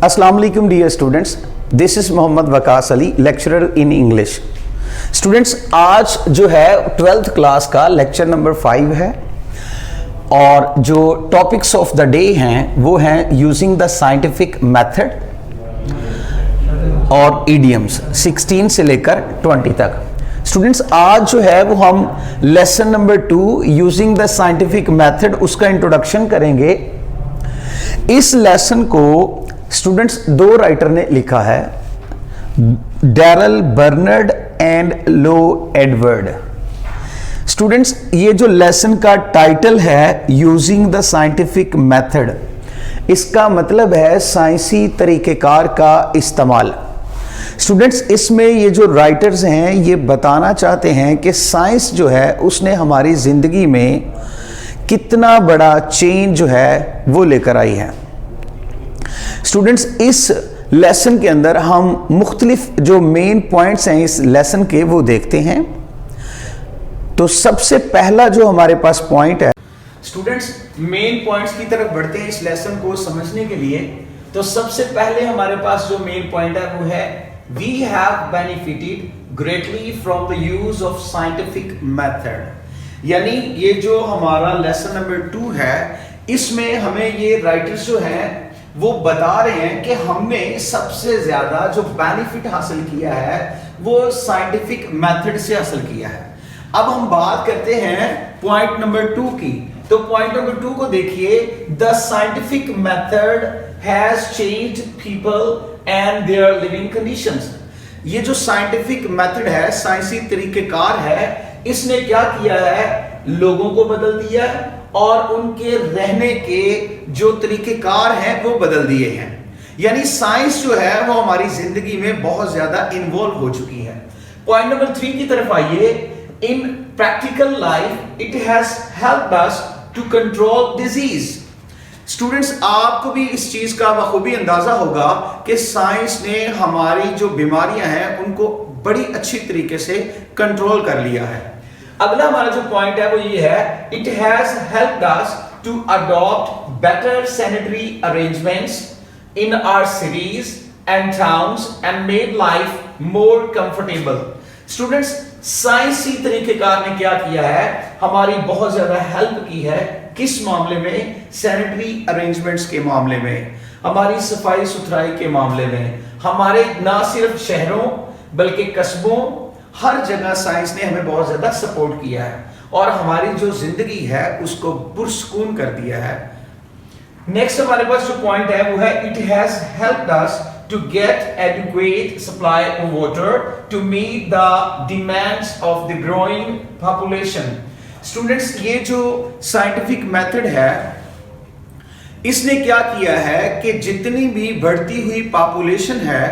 अस्सलाम वालेकुम dear students, this is Mohammad Waqas Ali, lecturer in English. Students, आज जो है 12th क्लास का लेक्चर नंबर 5 है और जो टॉपिक्स ऑफ द डे हैं वो हैं यूजिंग द साइंटिफिक मेथड और इडियम्स 16 से लेकर 20 तक। स्टूडेंट्स, आज जो है वो हम lesson number 2 using the scientific method उसका इंट्रोडक्शन करेंगे। इस लेसन को स्टूडेंट्स दो राइटर ने लिखा है, Daryl Bernard and low Edward. Students, ये जो लेसन का टाइटल है यूजिंग द साइंटिफिक मेथड, इसका मतलब है साइंसी तरीक़ेकार का इस्तेमाल। स्टूडेंट्स, इसमें ये जो राइटर्स हैं ये बताना चाहते हैं कि साइंस जो है उसने हमारी ज़िंदगी में कितना बड़ा चेंज जो है वो लेकर आई है। स्टूडेंट्स, इस लेसन के अंदर हम मुख्तलिफ जो मेन पॉइंट्स हैं इस लेसन के वो देखते हैं। तो सबसे पहला जो हमारे पास पॉइंट है, स्टूडेंट्स मेन पॉइंट्स की तरफ बढ़ते हैं इस लेसन को समझने के लिए। तो सबसे पहले हमारे पास जो मेन पॉइंट है वो है we have benefited greatly from the use of scientific method. यानी ये जो हमारा लेसन नंबर 2 है इसमें हमें ये राइटर्स जो हैं वो बता रहे हैं कि हमने सबसे ज्यादा जो बेनिफिट हासिल किया है वो साइंटिफिक मेथड से हासिल किया है। अब हम बात करते हैं पॉइंट नंबर 2 की। तो पॉइंट नंबर 2 को देखिए, the scientific method has changed people and their living conditions. ये जो साइंटिफिक मेथड है, साइंसी तरीकेकार है, इसने क्या किया है, लोगों को बदल दिया है और उनके रहने के जो तरीकेकार हैं वो बदल दिए हैं। यानी साइंस जो है वो हमारी जिंदगी में बहुत ज्यादा इन्वॉल्व हो चुकी है। पॉइंट नंबर 3 की तरफ आइए। In practical life it has helped us to control disease. Students, आपको भी इस चीज का बखूबी अंदाजा होगा कि साइंस ने हमारी जो बीमारियां हैं उनको बड़ी अच्छी तरीके से कंट्रोल कर लिया है। अगला हमारा जो पॉइंट है वो ये है, it has helped us to adopt better sanitary arrangements in our cities and towns and made life more comfortable. Students, साइंसी तरीकेकार ने क्या किया है, हमारी बहुत ज्यादा हेल्प की है। किस मामले में? सैनिटरी अरेंजमेंट्स के मामले में, हमारी सफाई सुथराई के मामले में, हमारे ना सिर्फ शहरों बल्कि कस्बों, हर जगह साइंस ने हमें बहुत ज्यादा सपोर्ट किया है और हमारी जो जिंदगी है उसको पुरसकून कर दिया है। नेक्स्ट हमारे पास जो पॉइंट है वो है, it has helped us to get adequate supply of water to meet the demands of the growing population. Students, ये जो scientific method है इसने क्या किया है कि जितनी भी बढ़ती हुई पॉपुलेशन है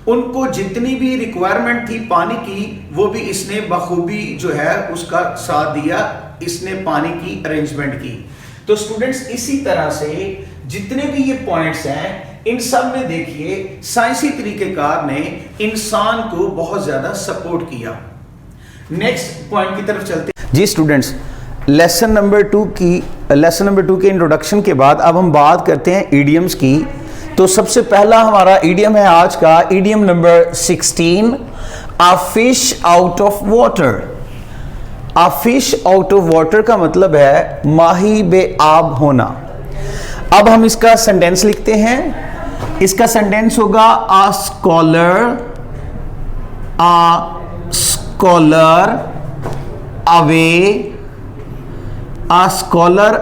उनको जितनी भी रिक्वायरमेंट थी पानी की वो भी इसने बखूबी जो है उसका साथ दिया, इसने पानी की अरेंजमेंट की। तो स्टूडेंट्स, इसी तरह से जितने भी ये पॉइंट्स हैं इन सब में देखिए साइंसी तरीकेकार ने इंसान को बहुत ज्यादा सपोर्ट किया। नेक्स्ट पॉइंट की तरफ चलते हैं। जी स्टूडेंट्स, लेसन नंबर 2 के इंट्रोडक्शन के बाद अब हम बात करते हैं इडियम्स की। तो सबसे पहला हमारा इडियम है आज का, idiom number 16, a fish out of water. A fish out of water का मतलब है माही बेआब होना। अब हम इसका सेंटेंस लिखते हैं। इसका सेंटेंस होगा, a scholar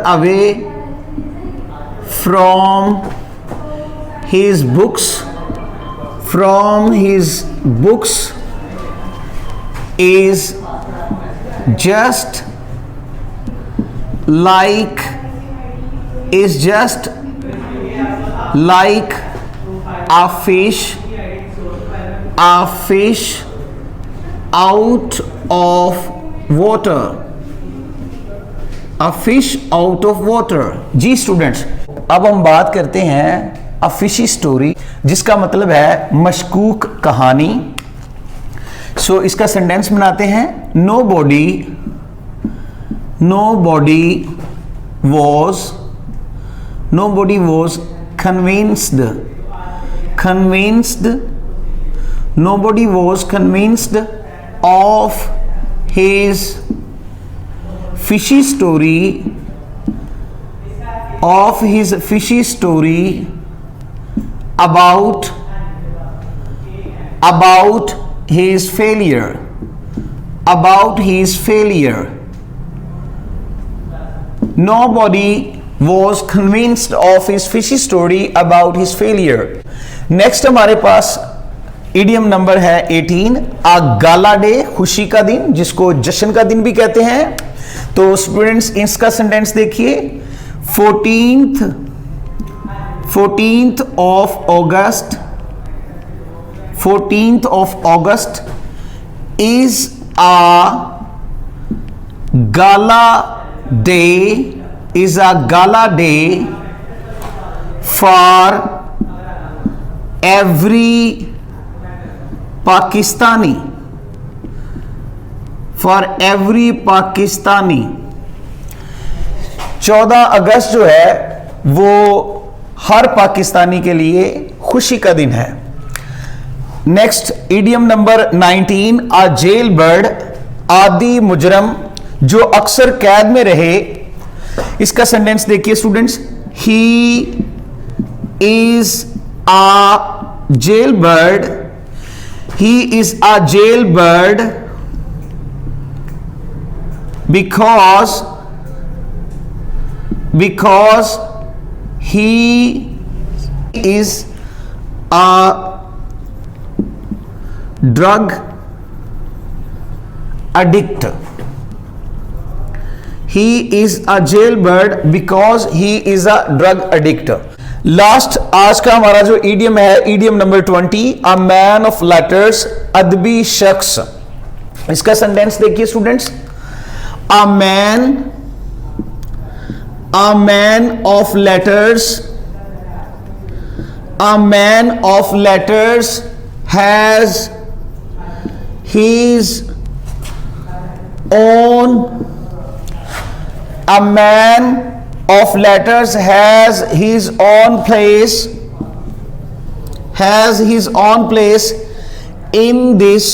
away from his books is just like a fish out of water. A fish out of water. जी स्टूडेंट्स, अब हम बात करते हैं अ फिशी स्टोरी, जिसका मतलब है मशकूक कहानी। सो इसका सेंटेंस बनाते हैं, nobody was convinced convinced, nobody was convinced of his fishy story, of his fishy story about his failure, about his failure. Nobody was convinced of his fishy story about his failure. Next हमारे पास idiom number है 18, अ गाला day, खुशी का दिन, जिसको जश्न का दिन भी कहते हैं। तो स्टूडेंट्स इसका सेंटेंस देखिए, 14th of August is a gala day for every Pakistani, 14 अगस्त जो है वो हर पाकिस्तानी के लिए खुशी का दिन है। नेक्स्ट इडियम नंबर 19, अ जेल बर्ड, आदि मुजरम जो अक्सर कैद में रहे। इसका सेंटेंस देखिए students, he is a jail bird, he is a jail bird because he is a drug addict. He is a jailbird because he is a drug addict. Last आज का हमारा जो ईडियम है, idiom number 20, a man of letters, अदबी शख्स। इसका sentence देखिए students, a man of letters has his own place in this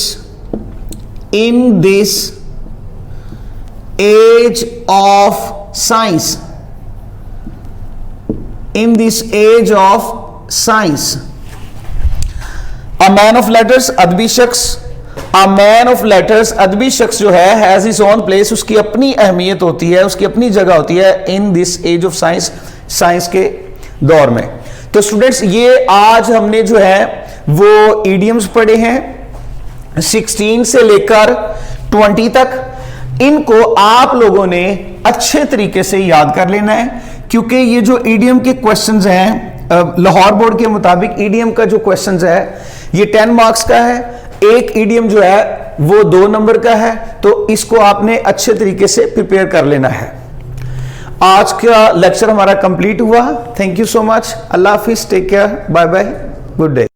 age of science, in this age of science. A man of letters, अदबी शख्स, a man of letters, अदबी शख्स जो है has his own place, उसकी अपनी अहमियत होती है, उसकी अपनी जगह होती है in this age of science, science के दौर में। तो स्टूडेंट्स ये आज हमने जो है वो इडियम्स पढ़े हैं 16 से लेकर 20 तक। इनको आप लोगों ने अच्छे तरीके से याद कर लेना है, क्योंकि ये जो ईडियम के क्वेश्चंस हैं, लाहौर बोर्ड के मुताबिक ईडियम का जो क्वेश्चंस है ये 10 मार्क्स का है, एक ईडियम जो है वो 2 नंबर का है। तो इसको आपने अच्छे तरीके से प्रिपेयर कर लेना है। आज का लेक्चर हमारा कंप्लीट हुआ। Thank you so much. अल्लाह हाफिज, take care, bye bye, good day.